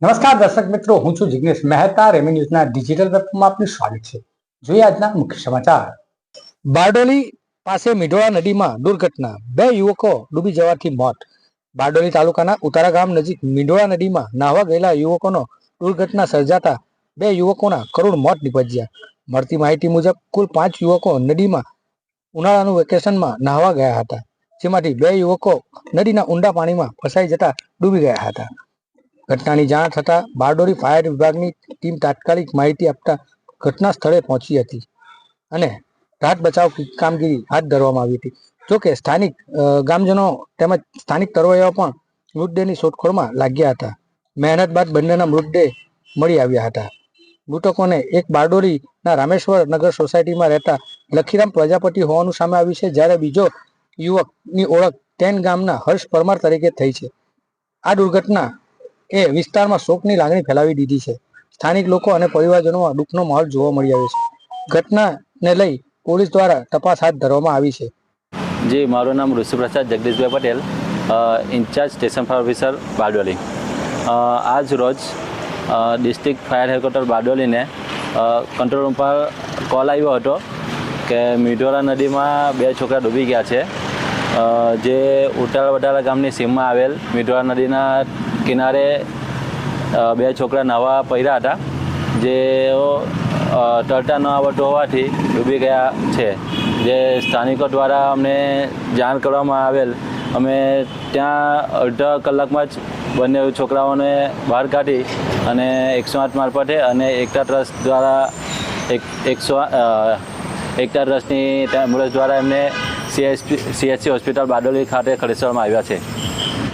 નમસ્કાર દર્શક મિત્રો, હું છું જિગ્નેશ મહેતા. રેમી ન્યૂઝના ડિજિટલ વેબમાં આપનું સ્વાગત છે. જોઈએ આજના મુખ્ય સમાચાર. બારડોલી પાસે મીઢોળા નદીમાં દુર્ઘટના, 2 યુવકો ડૂબી જવાથી મોત. બારડોલી તાલુકાના ઉતારા ગામ નજીક મીઢોળા નદીમાં નાહવા ગયેલા યુવકોનો દુર્ઘટના સર્જાતા 2 યુવકોના કરુણ મોત નીપજ્યા. મળતી માહિતી મુજબ કુલ 5 યુવકો નદીમાં ઉનાળાનું વેકેશનમાં નાહવા ગયા હતા, જેમાંથી 2 યુવકો નદીના ઊંડા પાણીમાં ફસાઈ જતા ડૂબી ગયા હતા. ઘટનાની જાણ થતાં બારડોલી ફાયર વિભાગની ટીમ તાત્કાલિક માહિતી આપતા ઘટના સ્થળે પહોંચી હતી અને રાહત બચાવ કામગીરી હાથ ધરવામાં આવી હતી. જોકે સ્થાનિક ગામજનો તેમજ સ્થાનિક તરવૈયાઓ પણ મૃતદેહની શોધખોળમાં લાગ્યા હતા. મહેનત બાદ બંનેના મૃતદેહ મળી આવ્યા હતા. મૃતકોને એક બારડોલીના રામેશ્વર નગર સોસાયટીમાં રહેતા લખીરામ પ્રજાપતિ હોવાનું સામે આવ્યું છે, જ્યારે બીજો યુવકની ઓળખ તેન ગામના હર્ષ પરમાર તરીકે થઈ છે. આ દુર્ઘટના એ વિસ્તારમાં શોકની લાગણી ફેલાવી દીધી છે. સ્થાનિક લોકો અને પરિવારજનોમાં દુઃખનો માહોલ જોવા મળી આવ્યો છે. ઘટનાને લઈ પોલીસ દ્વારા તપાસ હાથ ધરવામાં આવી છે. જી, મારું નામ Rishiprasad Jagdishbhai Patel, in-charge station fire officer Bardoli. આજ રોજ ડિસ્ટ્રિક્ટ ફાયર હેડક્વાર્ટર બારડોલીને કંટ્રોલ રૂમ પર કોલ આવ્યો હતો કે મીઢોળા નદીમાં 2 છોકરા ડૂબી ગયા છે. જે ઉટાળા વટાળા ગામની સીમમાં આવેલ મીઢોળા નદીના કિનારે 2 છોકરા નાહવા પડ્યા હતા, જેઓ તરતા ન આવડતું હોવાથી ડૂબી ગયા છે. જે સ્થાનિકો દ્વારા અમને જાણ કરવામાં આવેલ, અમે ત્યાં અડધા કલાકમાં જ બંને છોકરાઓને બહાર કાઢી અને 108 મારફતે અને એકતા ટ્રસ્ટ દ્વારા એકતા ટ્રસ્ટની એમ્બ્યુલન્સ દ્વારા એમને CHC હોસ્પિટલ બારડોલી ખાતે ખસેડવામાં આવ્યા છે.